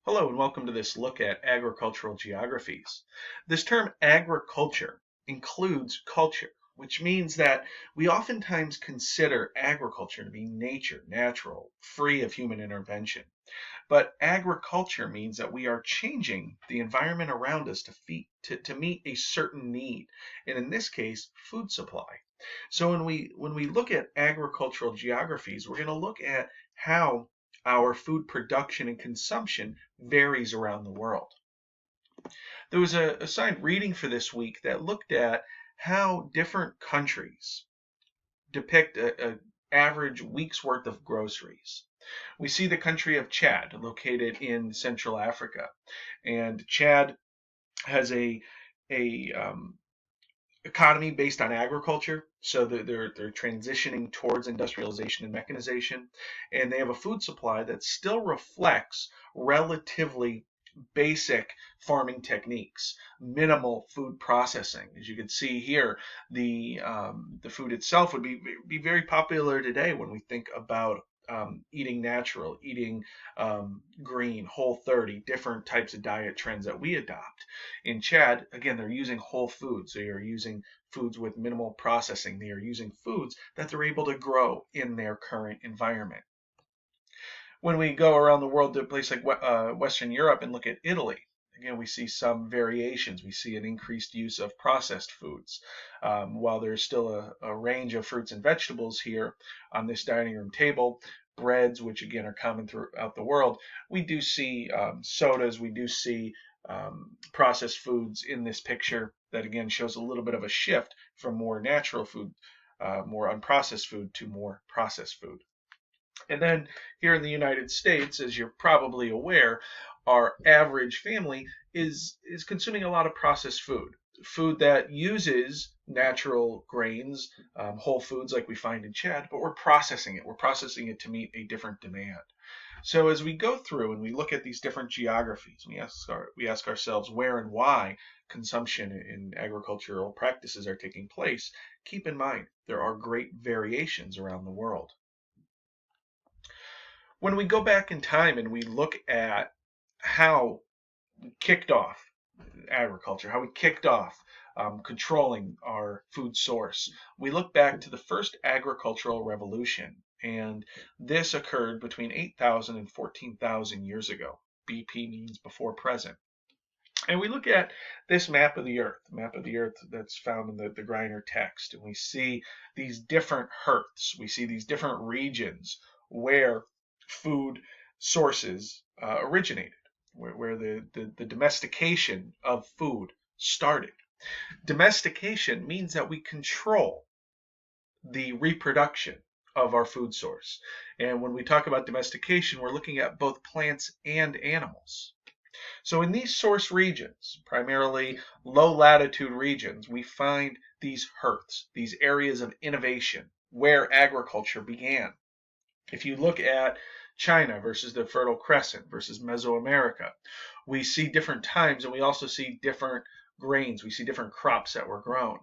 Hello and welcome to this look at agricultural geographies. This term agriculture includes culture, which means that we oftentimes consider agriculture to be nature, natural, free of human intervention. But agriculture means that we are changing the environment around us to meet a certain need, and in this case, food supply. So when we look at agricultural geographies, we're going to look at how our food production and consumption varies around the world. There was a assigned reading for this week that looked at how different countries depict a average week's worth of groceries. We see the country of Chad, located in Central Africa, and Chad has a economy based on agriculture. So they're transitioning towards industrialization and mechanization, and they have a food supply that still reflects relatively basic farming techniques, minimal food processing. As you can see here, the food itself would be very popular today when we think about eating natural, eating green, whole 30, different types of diet trends that we adopt. In Chad, again, they're using whole foods. They are using foods with minimal processing. They are using foods that they're able to grow in their current environment. When we go around the world to a place like Western Europe and look at Italy, again, we see some variations. We see an increased use of processed foods. While there's still a range of fruits and vegetables here on this dining room table, breads, which again are common throughout the world, we do see sodas, we do see processed foods in this picture that again shows a little bit of a shift from more natural food, more unprocessed food to more processed food. And then here in the United States, as you're probably aware, our average family is consuming a lot of processed food, food that uses natural grains, whole foods like we find in Chad, but we're processing it. We're processing it to meet a different demand. So as we go through and we look at these different geographies, we ask ourselves where and why consumption in agricultural practices are taking place. Keep in mind there are great variations around the world. When we go back in time and we look at how we kicked off agriculture, how we kicked off controlling our food source, we look back to the first agricultural revolution, and this occurred between 8,000 and 14,000 years ago. BP means before present. And we look at this map of the earth that's found in the Greiner text, and we see these different hearths, we see these different regions where food sources originated, where the domestication of food started. Domestication means that we control the reproduction of our food source. And when we talk about domestication, we're looking at both plants and animals. So in these source regions, primarily low latitude regions, we find these hearths, these areas of innovation where agriculture began. If you look at China versus the Fertile Crescent versus Mesoamerica, we see different times and we also see different grains. We see different crops that were grown.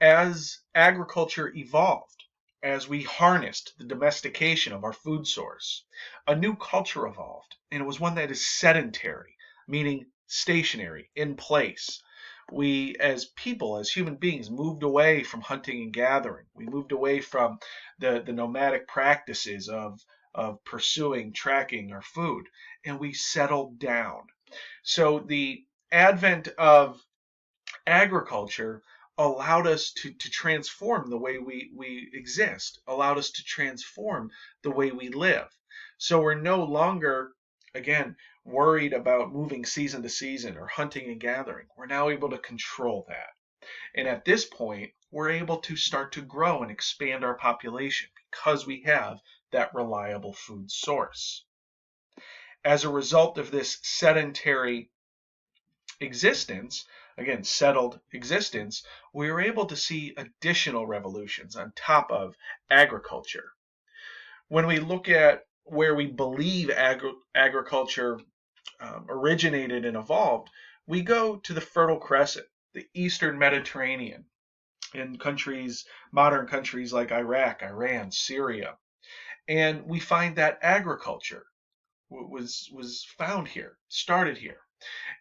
As agriculture evolved, as we harnessed the domestication of our food source, a new culture evolved, and it was one that is sedentary, meaning stationary, in place. We, as people, as human beings, moved away from hunting and gathering. We moved away from the nomadic practices of pursuing, tracking our food, and we settled down. So the advent of agriculture allowed us to transform the way we exist, allowed us to transform the way we live. So we're no longer, again, worried about moving season to season or hunting and gathering. We're now able to control that. And at this point, we're able to start to grow and expand our population because we have that reliable food source. As a result of this sedentary existence, again, settled existence, we were able to see additional revolutions on top of agriculture. When we look at where we believe agriculture originated and evolved, we go to the Fertile Crescent, the Eastern Mediterranean, in countries, modern countries like Iraq, Iran, Syria. And we find that agriculture was found here, started here.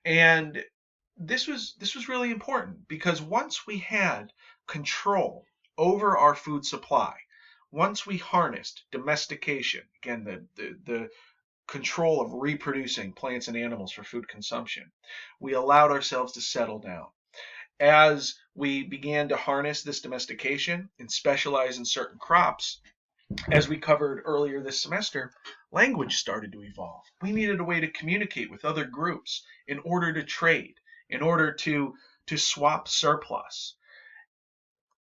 And this was really important because once we had control over our food supply, once we harnessed domestication, again the control of reproducing plants and animals for food consumption, we allowed ourselves to settle down. As we began to harness this domestication and specialize in certain crops, as we covered earlier this semester, language started to evolve. We needed a way to communicate with other groups in order to trade, in order to swap surplus.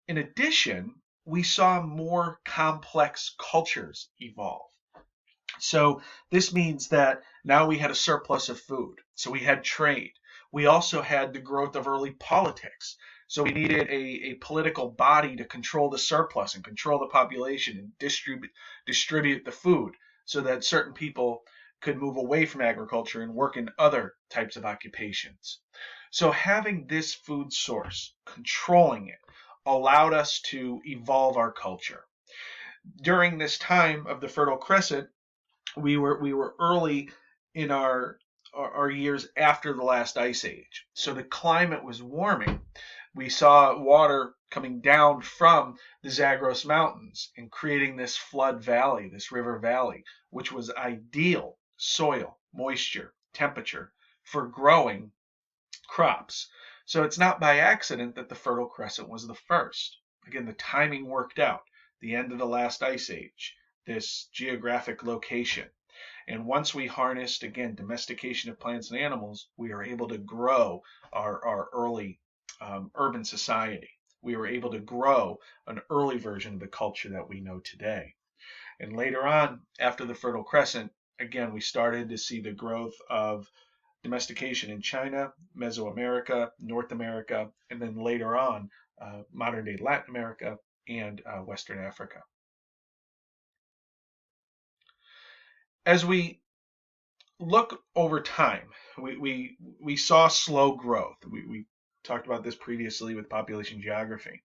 In addition, we saw more complex cultures evolve. So this means that now we had a surplus of food. So we had trade. We also had the growth of early politics. So we needed a political body to control the surplus and control the population and distribute the food so that certain people could move away from agriculture and work in other types of occupations. So having this food source, controlling it, allowed us to evolve our culture. During this time of the Fertile Crescent, we were early in our years after the last ice age. So the climate was warming. We saw water coming down from the Zagros Mountains and creating this flood valley, this river valley, which was ideal soil, moisture, temperature for growing crops. So it's not by accident that the Fertile Crescent was the first. Again, the timing worked out. The end of the last ice age, this geographic location. And once we harnessed, again, domestication of plants and animals, we were able to grow our early urban society. We were able to grow an early version of the culture that we know today. And later on, after the Fertile Crescent, again, we started to see the growth of domestication in China, Mesoamerica, North America, and then later on, modern day Latin America and Western Africa. As we look over time, we saw slow growth. We talked about this previously with population geography.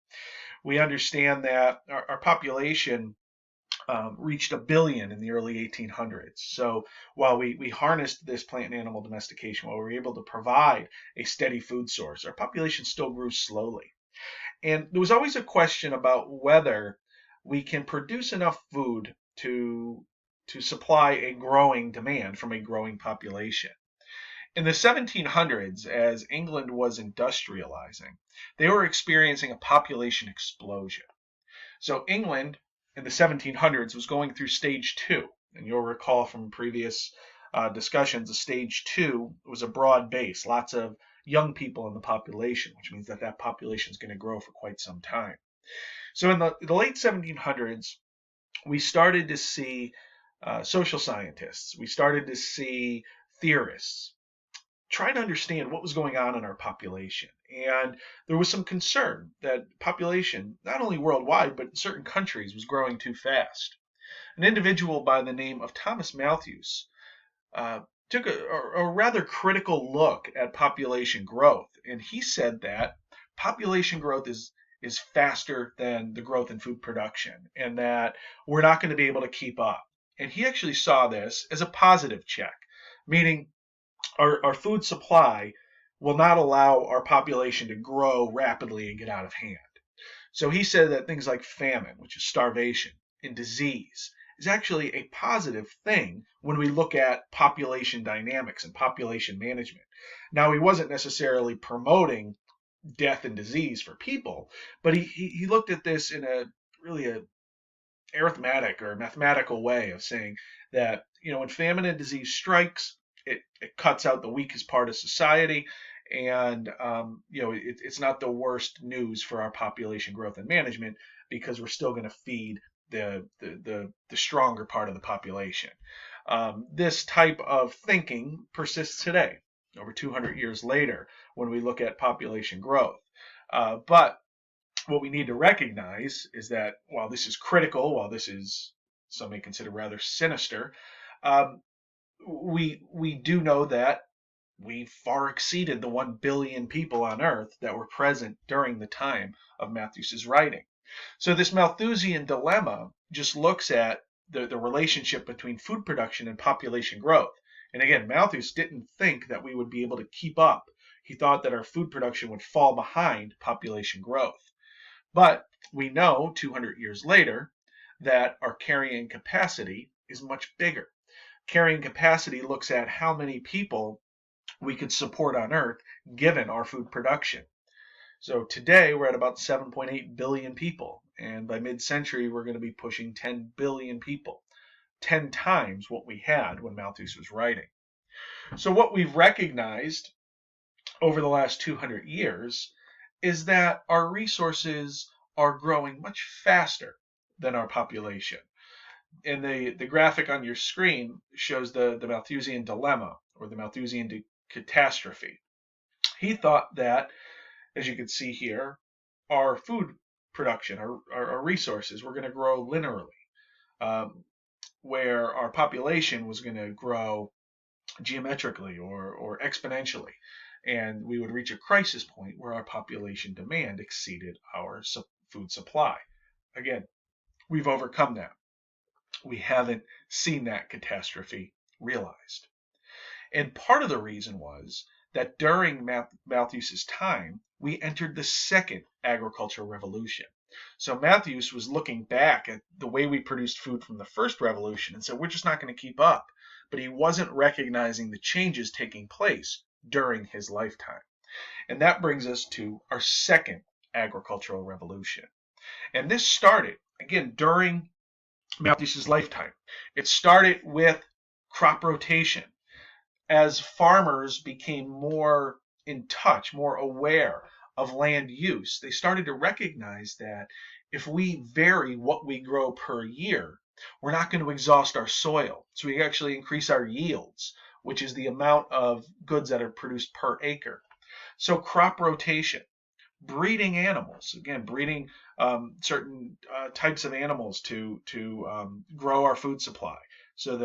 We understand that our population reached 1 billion in the early 1800s. So while we harnessed this plant and animal domestication, while we were able to provide a steady food source, our population still grew slowly. And there was always a question about whether we can produce enough food to supply a growing demand from a growing population. In the 1700s, as England was industrializing, they were experiencing a population explosion. So England in the 1700s was going through stage 2. And you'll recall from previous discussions, the stage 2 was a broad base, lots of young people in the population, which means that population is going to grow for quite some time. So in the late 1700s, we started to see social scientists, we started to see theorists try to understand what was going on in our population. And there was some concern that population, not only worldwide, but in certain countries, was growing too fast. An individual by the name of Thomas Malthus took a rather critical look at population growth. And he said that population growth is faster than the growth in food production, and that we're not going to be able to keep up. And he actually saw this as a positive check, meaning our food supply will not allow our population to grow rapidly and get out of hand. So he said that things like famine, which is starvation, and disease is actually a positive thing when we look at population dynamics and population management. Now, he wasn't necessarily promoting death and disease for people, but he looked at this in a arithmetic or mathematical way of saying that, when famine and disease strikes, it cuts out the weakest part of society, and it's not the worst news for our population growth and management because we're still going to feed the stronger part of the population. This type of thinking persists today, over 200 years later, when we look at population growth. But what we need to recognize is that while this is critical, while this is, some may consider, rather sinister, we do know that we far exceeded the 1 billion people on Earth that were present during the time of Malthus's writing. So this Malthusian dilemma just looks at the relationship between food production and population growth. And again, Malthus didn't think that we would be able to keep up. He thought that our food production would fall behind population growth. But we know 200 years later that our carrying capacity is much bigger. Carrying capacity looks at how many people we could support on Earth given our food production. So today we're at about 7.8 billion people, and by mid-century we're going to be pushing 10 billion people, 10 times what we had when Malthus was writing. So what we've recognized over the last 200 years is that our resources are growing much faster than our population. And the graphic on your screen shows the Malthusian dilemma, or the Malthusian catastrophe. He thought that, as you can see here, our food production, our resources, were going to grow linearly, where our population was going to grow geometrically or exponentially. And we would reach a crisis point where our population demand exceeded our food supply. Again, we've overcome that. We haven't seen that catastrophe realized. And part of the reason was that during Malthus's time, we entered the second agricultural revolution. So Malthus was looking back at the way we produced food from the first revolution and said, we're just not going to keep up. But he wasn't recognizing the changes taking place during his lifetime. And that brings us to our second agricultural revolution. And this started, again, during Malthus's lifetime. It started with crop rotation. As farmers became more in touch, more aware of land use, they started to recognize that if we vary what we grow per year, we're not going to exhaust our soil. So we actually increase our yields, which is the amount of goods that are produced per acre. So crop rotation, breeding animals, again, breeding certain types of animals to grow our food supply. So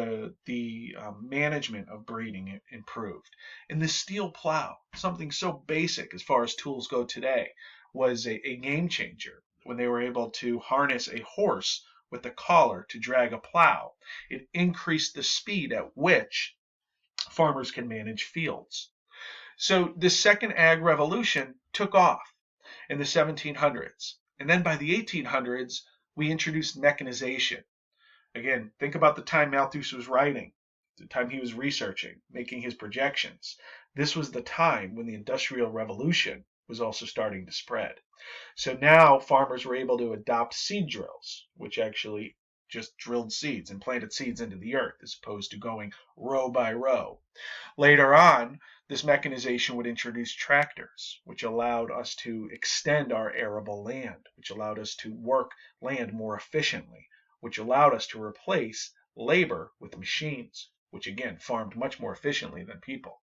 the management of breeding improved. And the steel plow, something so basic as far as tools go today, was a game changer when they were able to harness a horse with the collar to drag a plow. It increased the speed at which farmers can manage fields. So the second ag revolution took off in the 1700s. And then by the 1800s, we introduced mechanization. Again, think about the time Malthus was writing, the time he was researching, making his projections. This was the time when the Industrial Revolution was also starting to spread. So now farmers were able to adopt seed drills, which actually just drilled seeds and planted seeds into the earth as opposed to going row by row. Later on, this mechanization would introduce tractors, which allowed us to extend our arable land, which allowed us to work land more efficiently, which allowed us to replace labor with machines, which again farmed much more efficiently than people.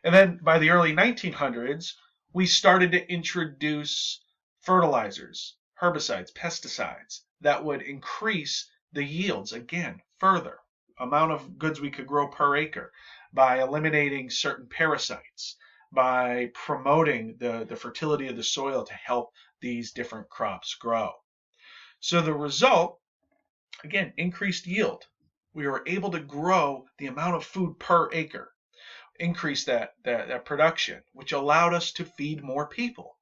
And then by the early 1900s, we started to introduce fertilizers, herbicides, pesticides that would increase the yields again further, amount of goods we could grow per acre, by eliminating certain parasites, by promoting the fertility of the soil to help these different crops grow. So the result, again, increased yield. We were able to grow the amount of food per acre, increase that production, which allowed us to feed more people.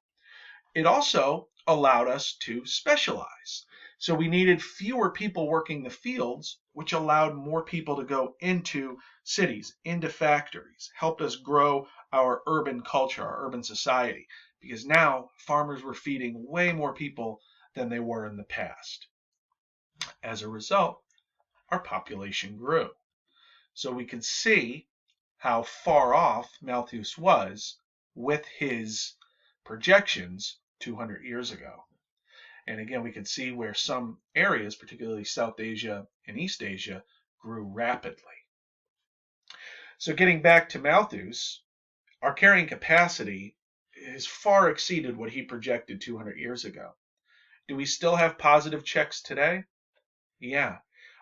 It also allowed us to specialize. So we needed fewer people working the fields, which allowed more people to go into cities, into factories, helped us grow our urban culture, our urban society, because now farmers were feeding way more people than they were in the past. As a result, our population grew. So we can see how far off Malthus was with his projections 200 years ago. And again, we can see where some areas, particularly South Asia and East Asia, grew rapidly. So getting back to Malthus, our carrying capacity has far exceeded what he projected 200 years ago. Do we still have positive checks today? Yeah.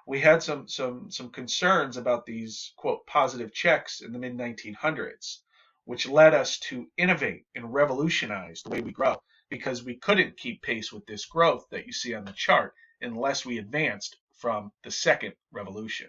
We had some concerns about these, quote, positive checks in the mid-1900s, which led us to innovate and revolutionize the way we grow, because we couldn't keep pace with this growth that you see on the chart unless we advanced from the second revolution.